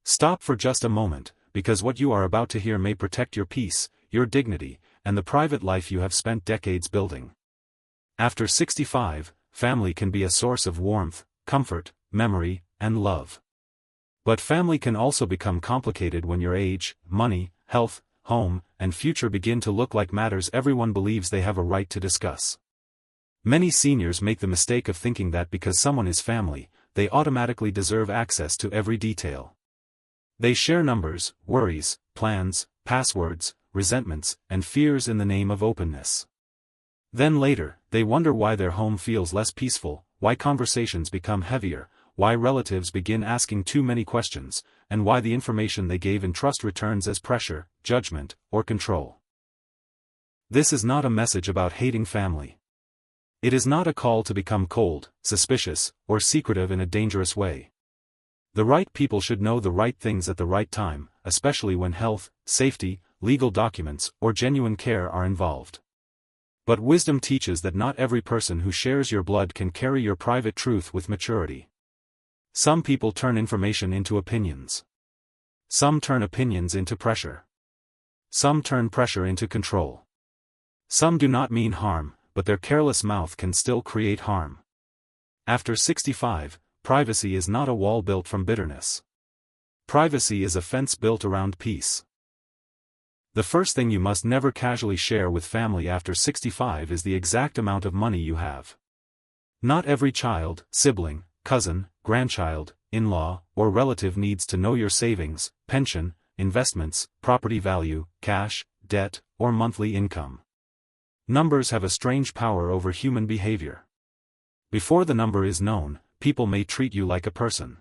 Stop for just a moment, because what you are about to hear may protect your peace, your dignity, and the private life you have spent decades building. After 65, family can be a source of warmth, comfort, memory, and love. But family can also become complicated when your age, money, health, home, and future begin to look like matters everyone believes they have a right to discuss. Many seniors make the mistake of thinking that because someone is family, they automatically deserve access to every detail. They share numbers, worries, plans, passwords, resentments, and fears in the name of openness. Then later, they wonder why their home feels less peaceful, why conversations become heavier, why relatives begin asking too many questions, and why the information they gave in trust returns as pressure, judgment, or control. This is not a message about hating family. It is not a call to become cold, suspicious, or secretive in a dangerous way. The right people should know the right things at the right time, especially when health, safety, legal documents, or genuine care are involved. But wisdom teaches that not every person who shares your blood can carry your private truth with maturity. Some people turn information into opinions. Some turn opinions into pressure. Some turn pressure into control. Some do not mean harm, but their careless mouth can still create harm. After 65, privacy is not a wall built from bitterness. Privacy is a fence built around peace. The first thing you must never casually share with family after 65 is the exact amount of money you have. Not every child, sibling, cousin, grandchild, in-law, or relative needs to know your savings, pension, investments, property value, cash, debt, or monthly income. Numbers have a strange power over human behavior. Before the number is known, people may treat you like a person.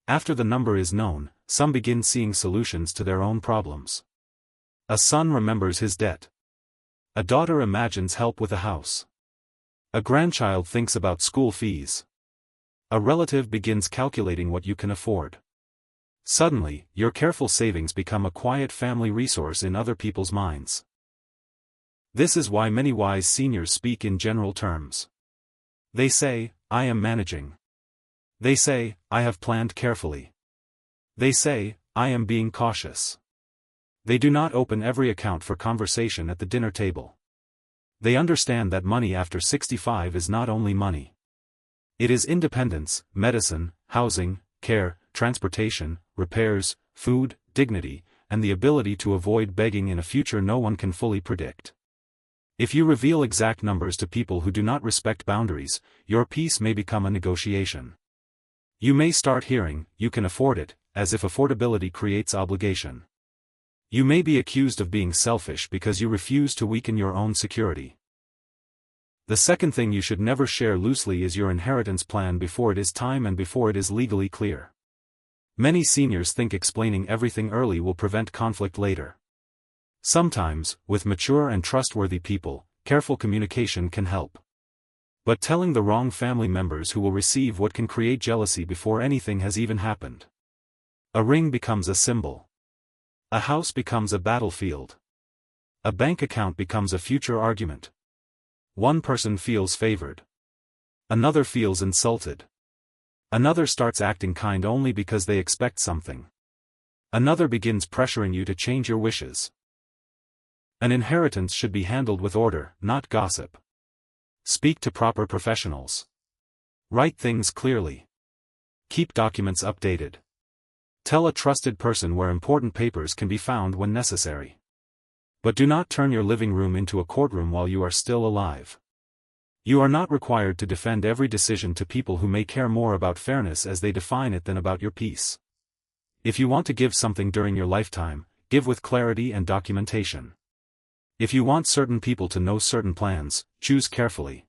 After the number is known, some begin seeing solutions to their own problems. A son remembers his debt. A daughter imagines help with a house. A grandchild thinks about school fees. A relative begins calculating what you can afford. Suddenly, your careful savings become a quiet family resource in other people's minds. This is why many wise seniors speak in general terms. They say, "I am managing." They say, "I have planned carefully." They say, "I am being cautious." They do not open every account for conversation at the dinner table. They understand that money after 65 is not only money. It is independence, medicine, housing, care, transportation, repairs, food, dignity, and the ability to avoid begging in a future no one can fully predict. If you reveal exact numbers to people who do not respect boundaries, your peace may become a negotiation. You may start hearing, "You can afford it," as if affordability creates obligation. You may be accused of being selfish because you refuse to weaken your own security. The second thing you should never share loosely is your inheritance plan before it is time and before it is legally clear. Many seniors think explaining everything early will prevent conflict later. Sometimes, with mature and trustworthy people, careful communication can help. But telling the wrong family members who will receive what can create jealousy before anything has even happened. A ring becomes a symbol. A house becomes a battlefield. A bank account becomes a future argument. One person feels favored. Another feels insulted. Another starts acting kind only because they expect something. Another begins pressuring you to change your wishes. An inheritance should be handled with order, not gossip. Speak to proper professionals. Write things clearly. Keep documents updated. Tell a trusted person where important papers can be found when necessary. But do not turn your living room into a courtroom while you are still alive. You are not required to defend every decision to people who may care more about fairness as they define it than about your peace. If you want to give something during your lifetime, give with clarity and documentation. If you want certain people to know certain plans, choose carefully.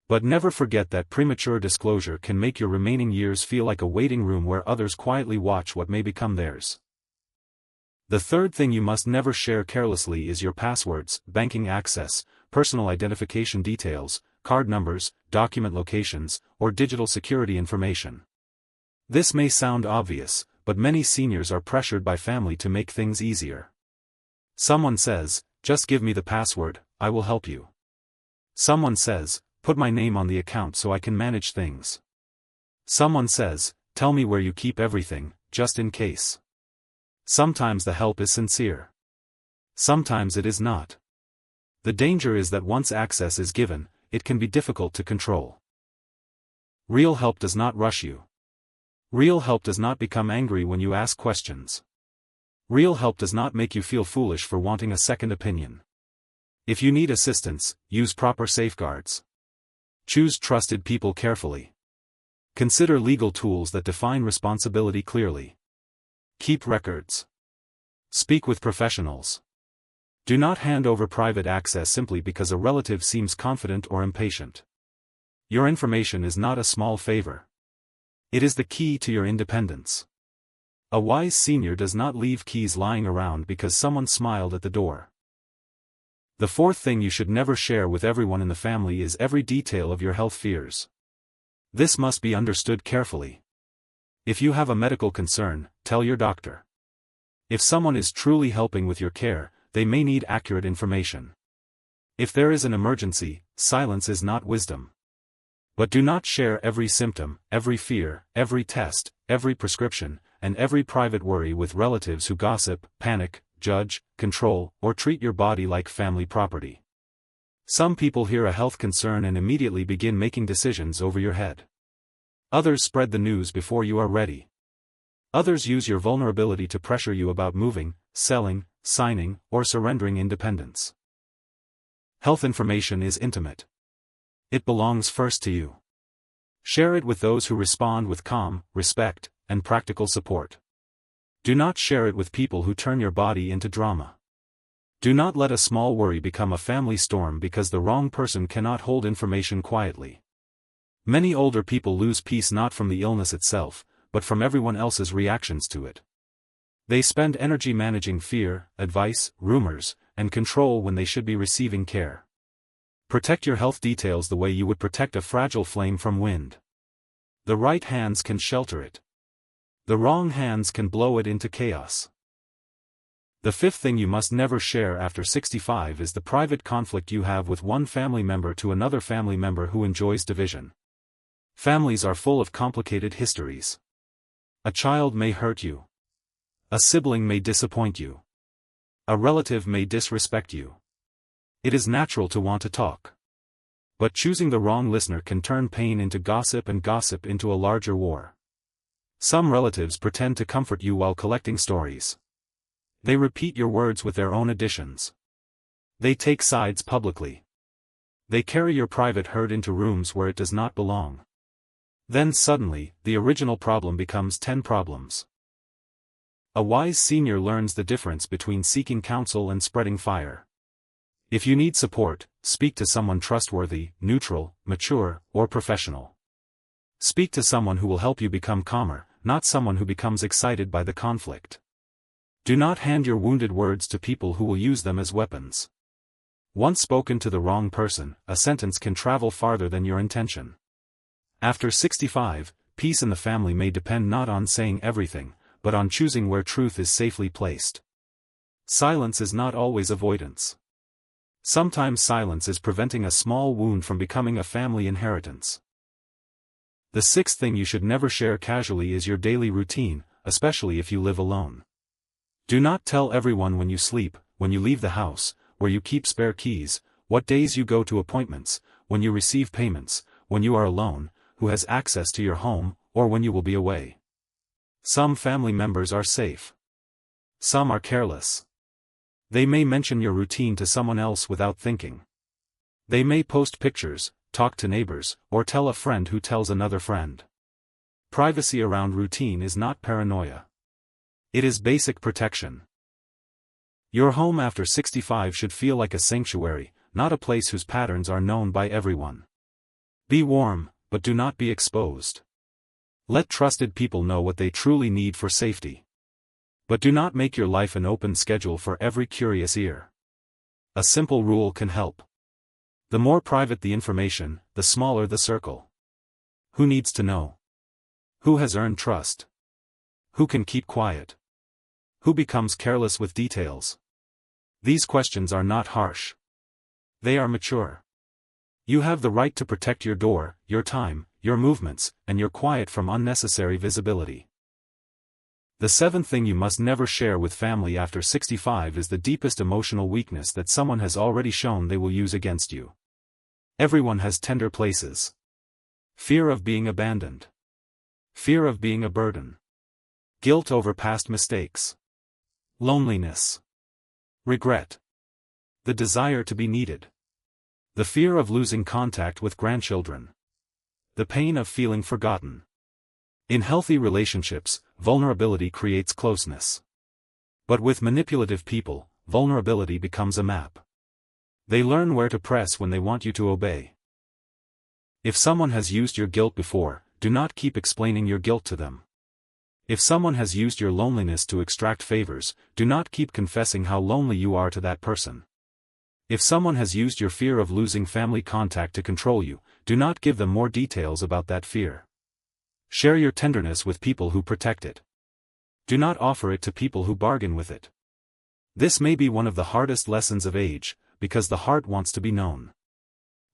But never forget that premature disclosure can make your remaining years feel like a waiting room where others quietly watch what may become theirs. The third thing you must never share carelessly is your passwords, banking access, personal identification details, card numbers, document locations, or digital security information. This may sound obvious, but many seniors are pressured by family to make things easier. Someone says, "Just give me the password, I will help you." Someone says, "Put my name on the account so I can manage things." Someone says, "Tell me where you keep everything, just in case. Sometimes the help is sincere. Sometimes it is not. The danger is that once access is given, it can be difficult to control. Real help does not rush you. Real help does not become angry when you ask questions. Real help does not make you feel foolish for wanting a second opinion. If you need assistance, use proper safeguards. Choose trusted people carefully. Consider legal tools that define responsibility clearly. Keep records. Speak with professionals. Do not hand over private access simply because a relative seems confident or impatient. Your information is not a small favor. It is the key to your independence. A wise senior does not leave keys lying around because someone smiled at the door. The fourth thing you should never share with everyone in the family is every detail of your health fears. This must be understood carefully. If you have a medical concern, tell your doctor. If someone is truly helping with your care, they may need accurate information. If there is an emergency, silence is not wisdom. But do not share every symptom, every fear, every test, every prescription, and every private worry with relatives who gossip, panic, judge, control, or treat your body like family property. Some people hear a health concern and immediately begin making decisions over your head. Others spread the news before you are ready. Others use your vulnerability to pressure you about moving, selling, signing, or surrendering independence. Health information is intimate. It belongs first to you. Share it with those who respond with calm, respect, and practical support. Do not share it with people who turn your body into drama. Do not let a small worry become a family storm because the wrong person cannot hold information quietly. Many older people lose peace not from the illness itself, but from everyone else's reactions to it. They spend energy managing fear, advice, rumors, and control when they should be receiving care. Protect your health details the way you would protect a fragile flame from wind. The right hands can shelter it. The wrong hands can blow it into chaos. The fifth thing you must never share after 65 is the private conflict you have with one family member to another family member who enjoys division. Families are full of complicated histories. A child may hurt you. A sibling may disappoint you. A relative may disrespect you. It is natural to want to talk. But choosing the wrong listener can turn pain into gossip and gossip into a larger war. Some relatives pretend to comfort you while collecting stories. They repeat your words with their own additions. They take sides publicly. They carry your private hurt into rooms where it does not belong. Then suddenly, the original problem becomes 10 problems. A wise senior learns the difference between seeking counsel and spreading fire. If you need support, speak to someone trustworthy, neutral, mature, or professional. Speak to someone who will help you become calmer, not someone who becomes excited by the conflict. Do not hand your wounded words to people who will use them as weapons. Once spoken to the wrong person, a sentence can travel farther than your intention. After 65, peace in the family may depend not on saying everything, but on choosing where truth is safely placed. Silence is not always avoidance. Sometimes silence is preventing a small wound from becoming a family inheritance. The sixth thing you should never share casually is your daily routine, especially if you live alone. Do not tell everyone when you sleep, when you leave the house, where you keep spare keys, what days you go to appointments, when you receive payments, when you are alone, who has access to your home, or when you will be away. Some family members are safe. Some are careless. They may mention your routine to someone else without thinking. They may post pictures, talk to neighbors, or tell a friend who tells another friend. Privacy around routine is not paranoia. It is basic protection. Your home after 65 should feel like a sanctuary, not a place whose patterns are known by everyone. Be warm, but do not be exposed. Let trusted people know what they truly need for safety. But do not make your life an open schedule for every curious ear. A simple rule can help. The more private the information, the smaller the circle. Who needs to know? Who has earned trust? Who can keep quiet? Who becomes careless with details? These questions are not harsh. They are mature. You have the right to protect your door, your time, your movements, and your quiet from unnecessary visibility. The seventh thing you must never share with family after 65 is the deepest emotional weakness that someone has already shown they will use against you. Everyone has tender places. Fear of being abandoned. Fear of being a burden. Guilt over past mistakes. Loneliness. Regret. The desire to be needed. The fear of losing contact with grandchildren. The pain of feeling forgotten. In healthy relationships, vulnerability creates closeness. But with manipulative people, vulnerability becomes a map. They learn where to press when they want you to obey. If someone has used your guilt before, do not keep explaining your guilt to them. If someone has used your loneliness to extract favors, do not keep confessing how lonely you are to that person. If someone has used your fear of losing family contact to control you, do not give them more details about that fear. Share your tenderness with people who protect it. Do not offer it to people who bargain with it. This may be one of the hardest lessons of age, because the heart wants to be known.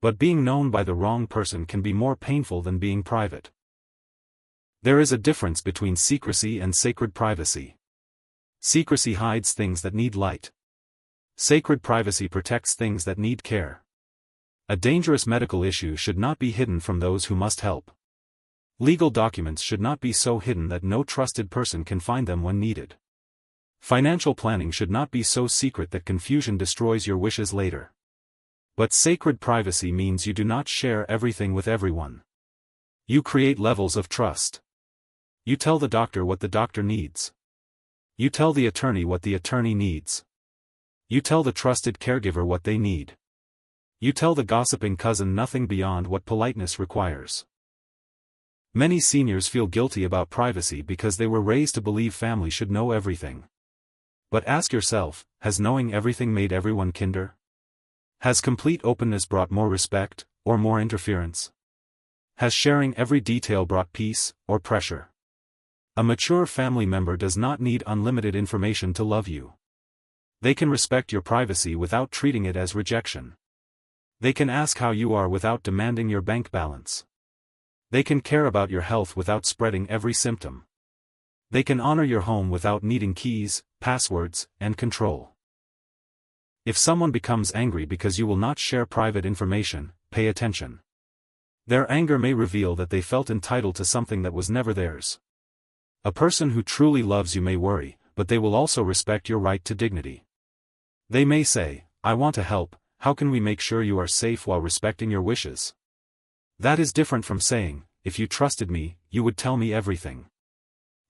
But being known by the wrong person can be more painful than being private. There is a difference between secrecy and sacred privacy. Secrecy hides things that need light. Sacred privacy protects things that need care. A dangerous medical issue should not be hidden from those who must help. Legal documents should not be so hidden that no trusted person can find them when needed. Financial planning should not be so secret that confusion destroys your wishes later. But sacred privacy means you do not share everything with everyone. You create levels of trust. You tell the doctor what the doctor needs. You tell the attorney what the attorney needs. You tell the trusted caregiver what they need. You tell the gossiping cousin nothing beyond what politeness requires. Many seniors feel guilty about privacy because they were raised to believe family should know everything. But ask yourself, has knowing everything made everyone kinder? Has complete openness brought more respect, or more interference? Has sharing every detail brought peace, or pressure? A mature family member does not need unlimited information to love you. They can respect your privacy without treating it as rejection. They can ask how you are without demanding your bank balance. They can care about your health without spreading every symptom. They can honor your home without needing keys, passwords, and control. If someone becomes angry because you will not share private information, pay attention. Their anger may reveal that they felt entitled to something that was never theirs. A person who truly loves you may worry, but they will also respect your right to dignity. They may say, "I want to help, how can we make sure you are safe while respecting your wishes?" That is different from saying, "If you trusted me, you would tell me everything."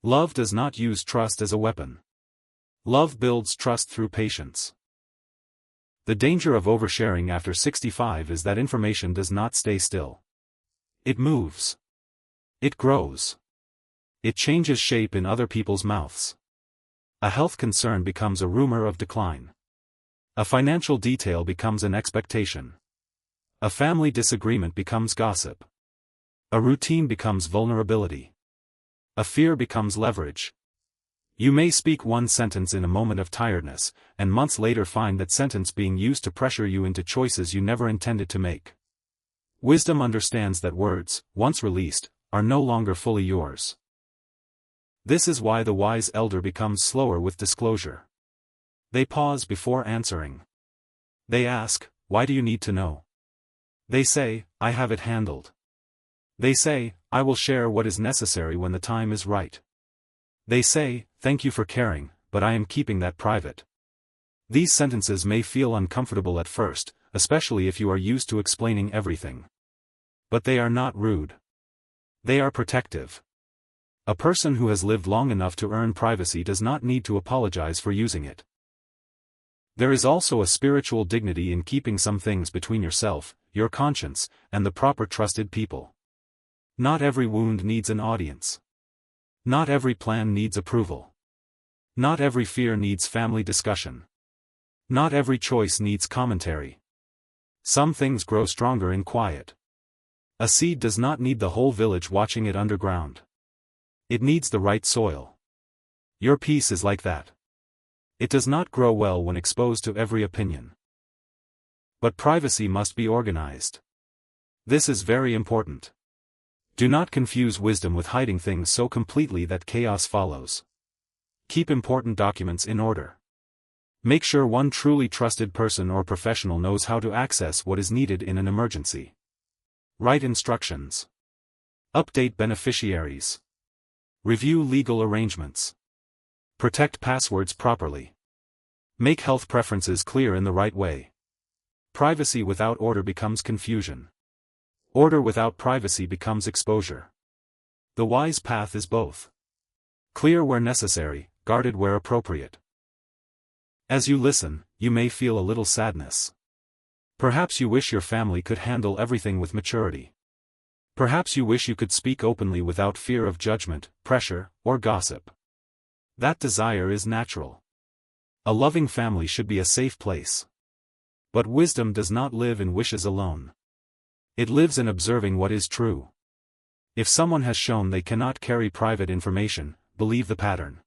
Love does not use trust as a weapon. Love builds trust through patience. The danger of oversharing after 65 is that information does not stay still. It moves. It grows. It changes shape in other people's mouths. A health concern becomes a rumor of decline. A financial detail becomes an expectation. A family disagreement becomes gossip. A routine becomes vulnerability. A fear becomes leverage. You may speak one sentence in a moment of tiredness, and months later find that sentence being used to pressure you into choices you never intended to make. Wisdom understands that words, once released, are no longer fully yours. This is why the wise elder becomes slower with disclosure. They pause before answering. They ask, "Why do you need to know?" They say, "I have it handled." They say, "I will share what is necessary when the time is right." They say, "Thank you for caring, but I am keeping that private." These sentences may feel uncomfortable at first, especially if you are used to explaining everything. But they are not rude. They are protective. A person who has lived long enough to earn privacy does not need to apologize for using it. There is also a spiritual dignity in keeping some things between yourself, your conscience, and the proper trusted people. Not every wound needs an audience. Not every plan needs approval. Not every fear needs family discussion. Not every choice needs commentary. Some things grow stronger in quiet. A seed does not need the whole village watching it underground. It needs the right soil. Your peace is like that. It does not grow well when exposed to every opinion. But privacy must be organized. This is very important. Do not confuse wisdom with hiding things so completely that chaos follows. Keep important documents in order. Make sure one truly trusted person or professional knows how to access what is needed in an emergency. Write instructions. Update beneficiaries. Review legal arrangements. Protect passwords properly. Make health preferences clear in the right way. Privacy without order becomes confusion. Order without privacy becomes exposure. The wise path is both. Clear where necessary, guarded where appropriate. As you listen, you may feel a little sadness. Perhaps you wish your family could handle everything with maturity. Perhaps you wish you could speak openly without fear of judgment, pressure, or gossip. That desire is natural. A loving family should be a safe place. But wisdom does not live in wishes alone. It lives in observing what is true. If someone has shown they cannot carry private information, believe the pattern.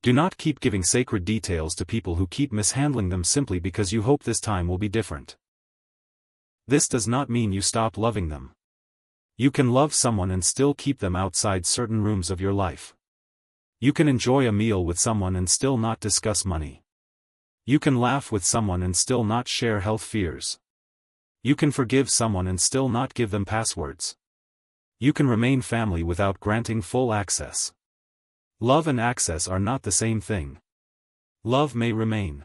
Do not keep giving sacred details to people who keep mishandling them simply because you hope this time will be different. This does not mean you stop loving them. You can love someone and still keep them outside certain rooms of your life. You can enjoy a meal with someone and still not discuss money. You can laugh with someone and still not share health fears. You can forgive someone and still not give them passwords. You can remain family without granting full access. Love and access are not the same thing. Love may remain.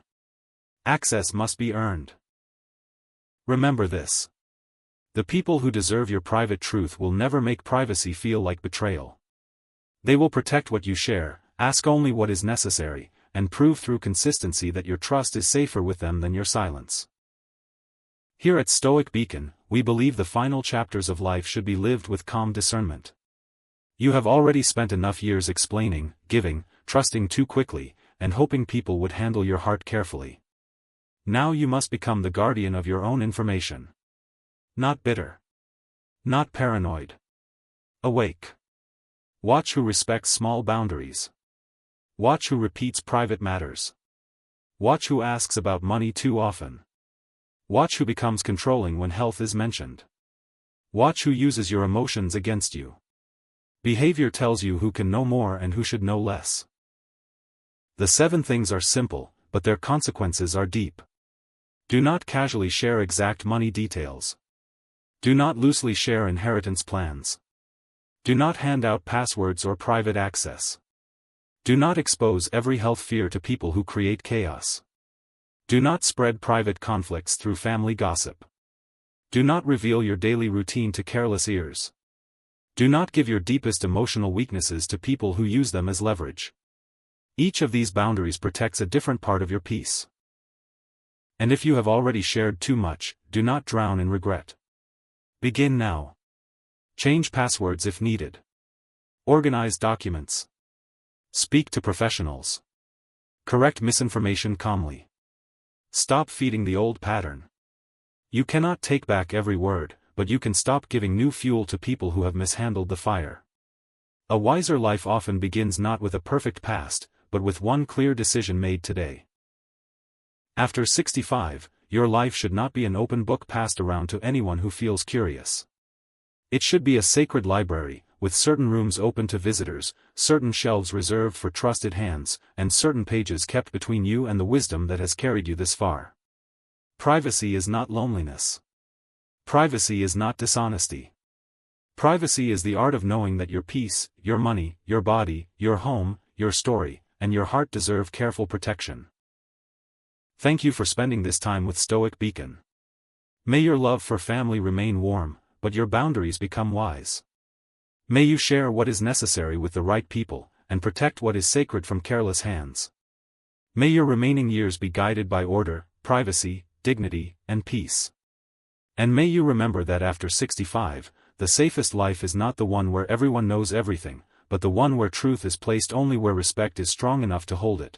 Access must be earned. Remember this. The people who deserve your private truth will never make privacy feel like betrayal. They will protect what you share, ask only what is necessary, and prove through consistency that your trust is safer with them than your silence. Here at Stoic Beacon, we believe the final chapters of life should be lived with calm discernment. You have already spent enough years explaining, giving, trusting too quickly, and hoping people would handle your heart carefully. Now you must become the guardian of your own information. Not bitter. Not paranoid. Awake. Watch who respects small boundaries. Watch who repeats private matters. Watch who asks about money too often. Watch who becomes controlling when health is mentioned. Watch who uses your emotions against you. Behavior tells you who can know more and who should know less. The 7 things are simple, but their consequences are deep. Do not casually share exact money details. Do not loosely share inheritance plans. Do not hand out passwords or private access. Do not expose every health fear to people who create chaos. Do not spread private conflicts through family gossip. Do not reveal your daily routine to careless ears. Do not give your deepest emotional weaknesses to people who use them as leverage. Each of these boundaries protects a different part of your peace. And if you have already shared too much, do not drown in regret. Begin now. Change passwords if needed. Organize documents. Speak to professionals. Correct misinformation calmly. Stop feeding the old pattern. You cannot take back every word, but you can stop giving new fuel to people who have mishandled the fire. A wiser life often begins not with a perfect past, but with one clear decision made today. After 65, your life should not be an open book passed around to anyone who feels curious. It should be a sacred library, with certain rooms open to visitors, certain shelves reserved for trusted hands, and certain pages kept between you and the wisdom that has carried you this far. Privacy is not loneliness. Privacy is not dishonesty. Privacy is the art of knowing that your peace, your money, your body, your home, your story, and your heart deserve careful protection. Thank you for spending this time with Stoic Beacon. May your love for family remain warm, but your boundaries become wise. May you share what is necessary with the right people, and protect what is sacred from careless hands. May your remaining years be guided by order, privacy, dignity, and peace. And may you remember that after 65, the safest life is not the one where everyone knows everything, but the one where truth is placed only where respect is strong enough to hold it.